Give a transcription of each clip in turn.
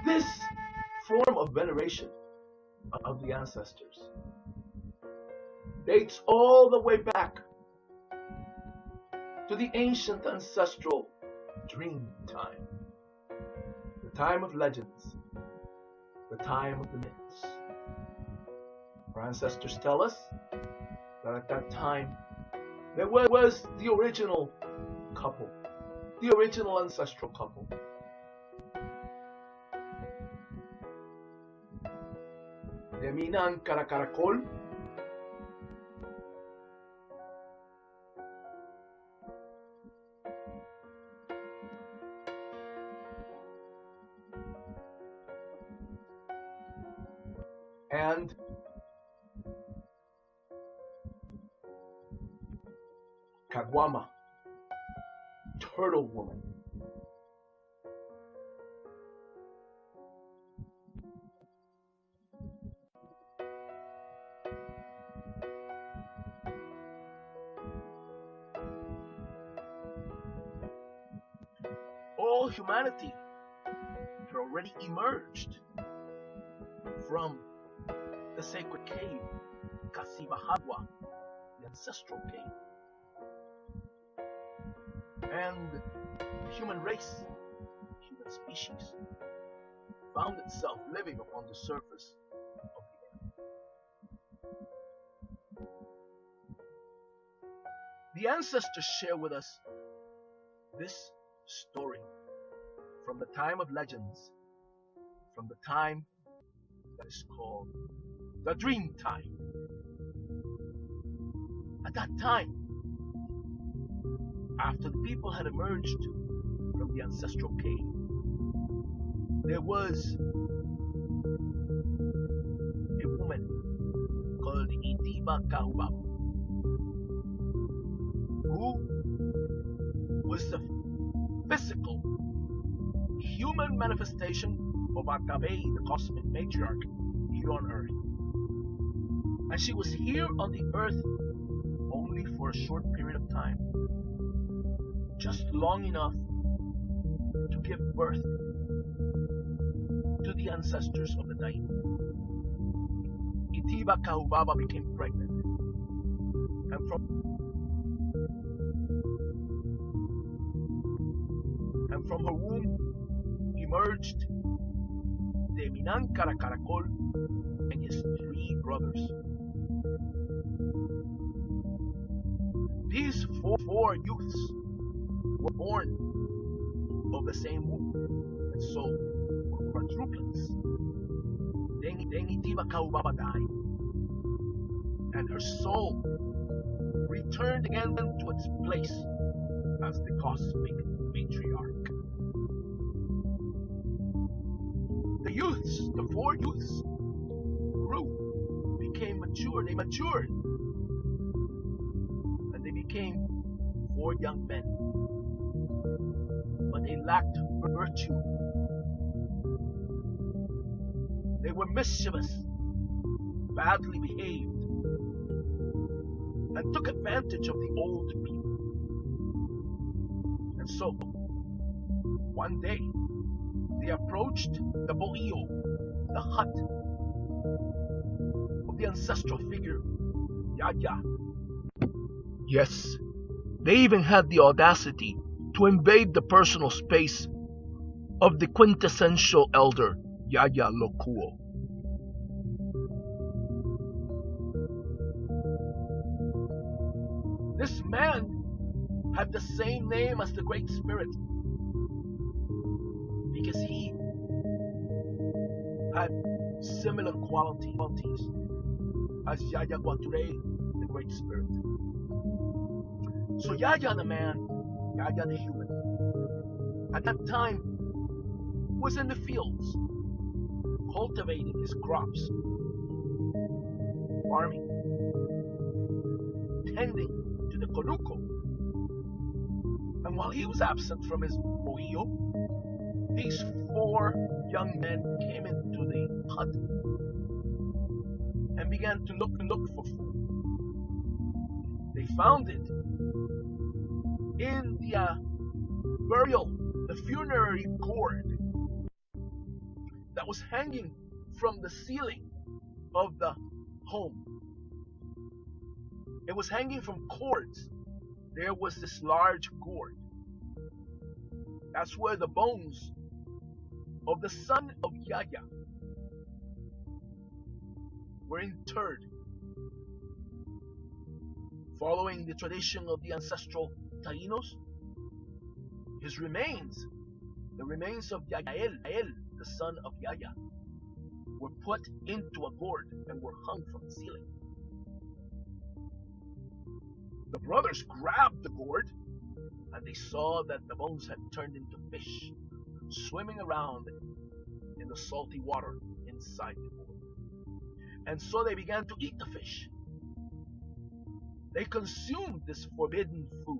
This form of veneration of the ancestors dates all the way back to the ancient ancestral dream time, the time of legends, the time of the myths. Our ancestors tell us that at that time there was the original couple, the original ancestral couple. Deminan Karakarakol and Kaguama, Turtle Woman. All humanity had already emerged from the sacred cave, Kasibahagwa, the ancestral cave. And the human race, human species, found itself living upon the surface of the earth. The ancestors share with us this story from the time of legends, from the time that is called the dream time. At that time, after the people had emerged from the ancestral cave, there was a woman called Deminan Karakarakol, who was the physical, human manifestation of Akabe, the cosmic matriarch, here on earth. And she was here on the earth only for a short period of time, just long enough to give birth to the ancestors of the Taino. Itiba Kaubaba became pregnant, and from her womb emerged Deminan Karakarakol and his 3 brothers. These four youths were born of the same womb, and so were quadruplets. Then Itiba Kaubaba died, and her soul returned again to its place as the cosmic matriarch. The 4 youths grew, became mature, they matured, and they became 4 young men. But they lacked virtue. They were mischievous, badly behaved, and took advantage of the old people. And so, one day, they approached the boio, the hut of the ancestral figure, Yaya. Yes, they even had the audacity to invade the personal space of the quintessential elder, Yaya Lokuo. This man had the same name as the Great Spirit, because he had similar qualities as Yaya Guature, the Great Spirit. So Yaya the man, Yaya the human, at that time was in the fields, cultivating his crops, farming, tending to the conuco. And while he was absent from his bohio, these 4 young men came into the hut and began to look for food. They found it in the funerary gourd that was hanging from the ceiling of the home. It was hanging from cords. There was this large gourd. That's where the bones of the son of Yaya were interred, following the tradition of the ancestral Tainos. His remains, the remains of Yael, the son of Yaya, were put into a gourd and were hung from the ceiling. The brothers grabbed the gourd and they saw that the bones had turned into fish, swimming around in the salty water inside the gourd. And so they began to eat the fish. They consumed this forbidden food.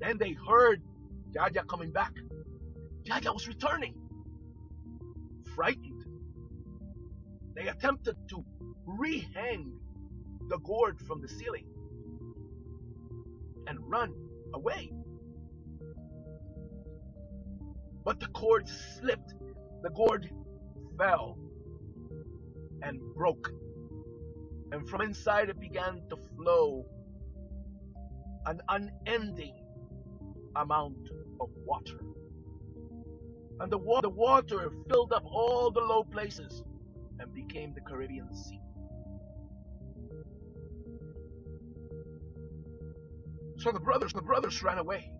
Then they heard Yaya coming back. Yaya was returning. Frightened, they attempted to rehang the gourd from the ceiling and run away. But the cord slipped, the gourd fell and broke, and from inside it began to flow an unending amount of water. And the water filled up all the low places and became the Caribbean Sea. So the brothers ran away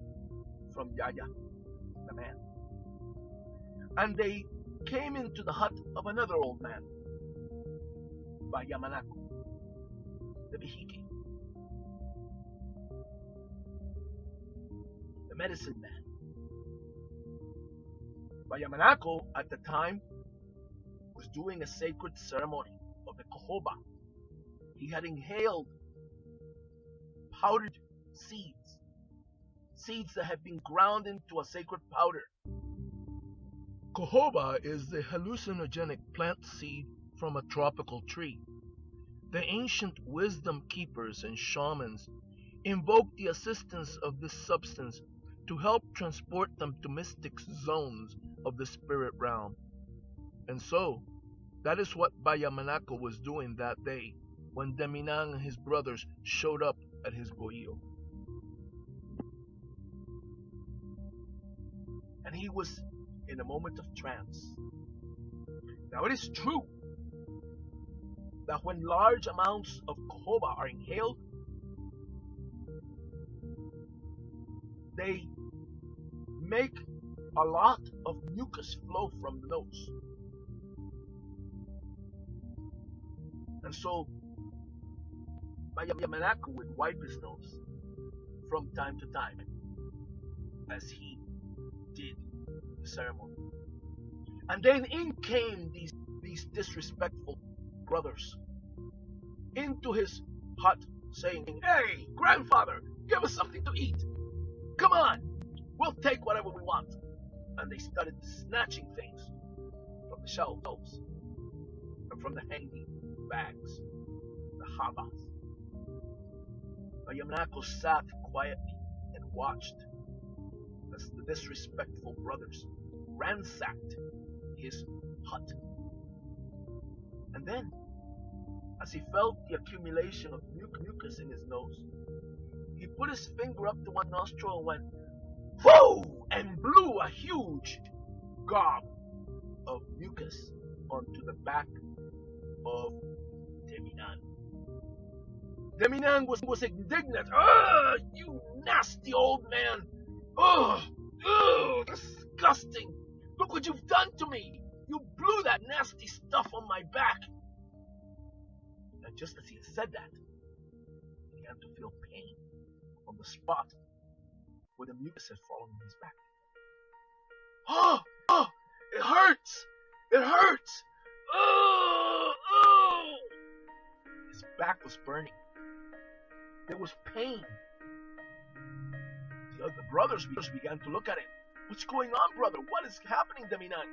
from Yaya, the man. And they came into the hut of another old man, Bayamanako, the Bihiki, the medicine man. Bayamanako at the time was doing a sacred ceremony of the Cohoba. He had inhaled powdered seeds that had been ground into a sacred powder. Cohoba is the hallucinogenic plant seed from a tropical tree. The ancient wisdom keepers and shamans invoked the assistance of this substance to help transport them to mystic zones of the spirit realm. And so, that is what Bayamanako was doing that day when Deminan and his brothers showed up at his bohio. And he was in a moment of trance. Now it is true that when large amounts of cohoba are inhaled, they make a lot of mucus flow from the nose. And so Bayamanako would wipe his nose from time to time as he did the ceremony. And then in came these disrespectful brothers into his hut saying, "Hey, grandfather, give us something to eat. Come on, we'll take whatever we want." And they started snatching things from the shelves and from the hanging bags, the habas. Bayamanako sat quietly and watched as the disrespectful brothers ransacked his hut. And then, as he felt the accumulation of mucus in his nose, he put his finger up to one nostril and went, "Whoo!" and blew a huge gob of mucus onto the back of Deminan. Deminan was indignant. "Ah, you nasty old man! Oh, disgusting! Look what you've done to me! You blew that nasty stuff on my back!" And just as he said that, he began to feel pain on the spot where the mucus had fallen on his back. Oh, it hurts! It hurts! Oh! His back was burning. There was pain. The brothers began to look at him. "What's going on, brother? What is happening, Deminan?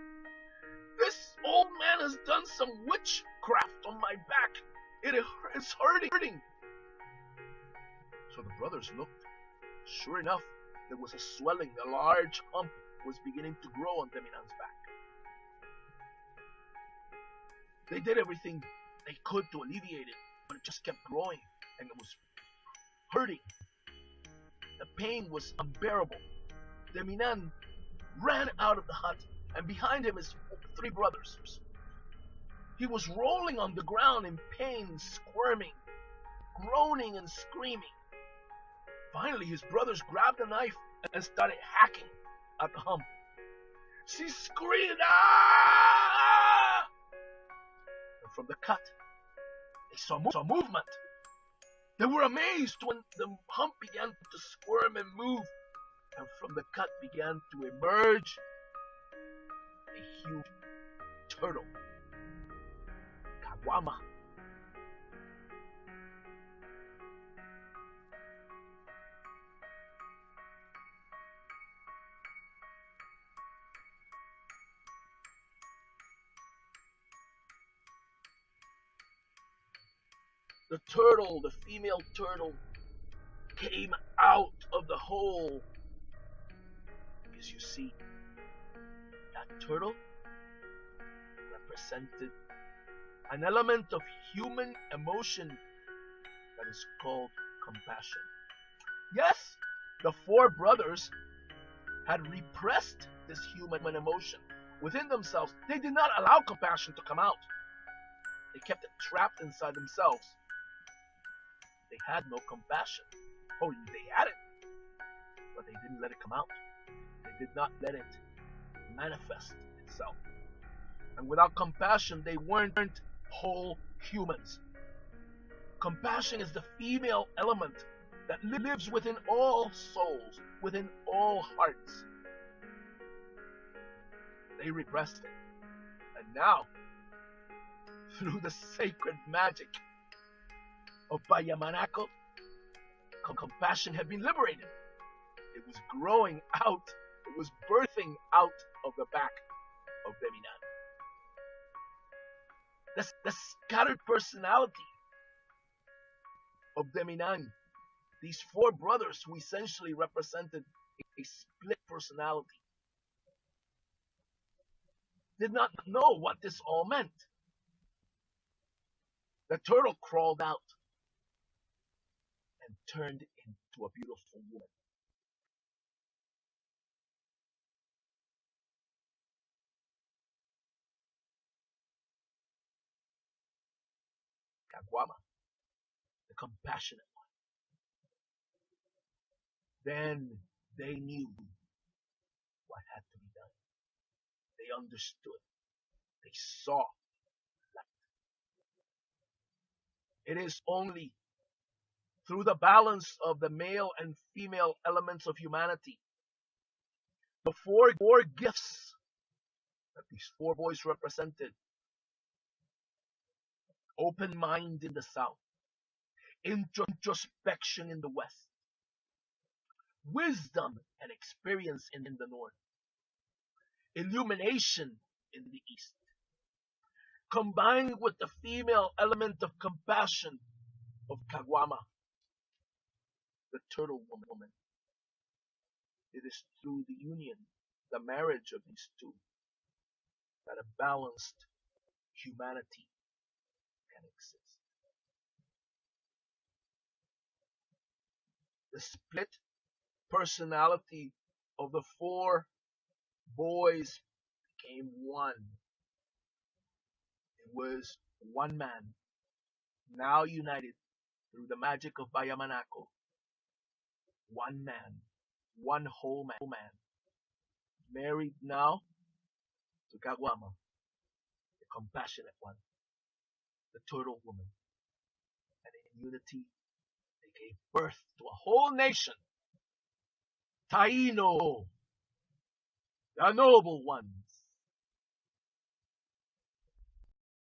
This old man has done some witchcraft on my back. It's hurting." So the brothers looked. Sure enough, there was a swelling, a large hump was beginning to grow on Deminan's back. They did everything they could to alleviate it, but it just kept growing, and it was hurting. The pain was unbearable. Deminan ran out of the hut, and behind him his 3 brothers. He was rolling on the ground in pain, squirming, groaning and screaming. Finally, his brothers grabbed a knife and started hacking at the hump. She screamed, "Ah!" And from the cut, they saw movement. They were amazed when the hump began to squirm and move, and from the cut began to emerge a huge turtle, Kaguama. The turtle, the female turtle, came out of the hole. As you see, that turtle represented an element of human emotion that is called compassion. Yes, the 4 brothers had repressed this human emotion within themselves. They did not allow compassion to come out. They kept it trapped inside themselves. They had no compassion. Oh, they had it, but they didn't let it come out. They did not let it manifest itself. And without compassion, they weren't whole humans. Compassion is the female element that lives within all souls, within all hearts. They repressed it. And now, through the sacred magic of Bayamanako, compassion had been liberated. It was growing out, it was birthing out of the back of Deminan. The scattered personality of Deminan, these 4 brothers who essentially represented a split personality, did not know what this all meant. The turtle crawled out and turned into a beautiful woman. Kaguama, the compassionate one. Then they knew what had to be done. They understood. They saw light. It is only through the balance of the male and female elements of humanity, the 4 gifts that these 4 boys represented: open mind in the south, introspection in the west, wisdom and experience in the north, illumination in the east, combined with the female element of compassion of Kaguama, the turtle woman. It is through the union, the marriage of these 2, that a balanced humanity can exist. The split personality of the 4 boys became one. It was one man, now united through the magic of Bayamanako. One man, one whole man, married now to Kaguama, the compassionate one, the turtle woman. And in unity, they gave birth to a whole nation. Taino, the noble one.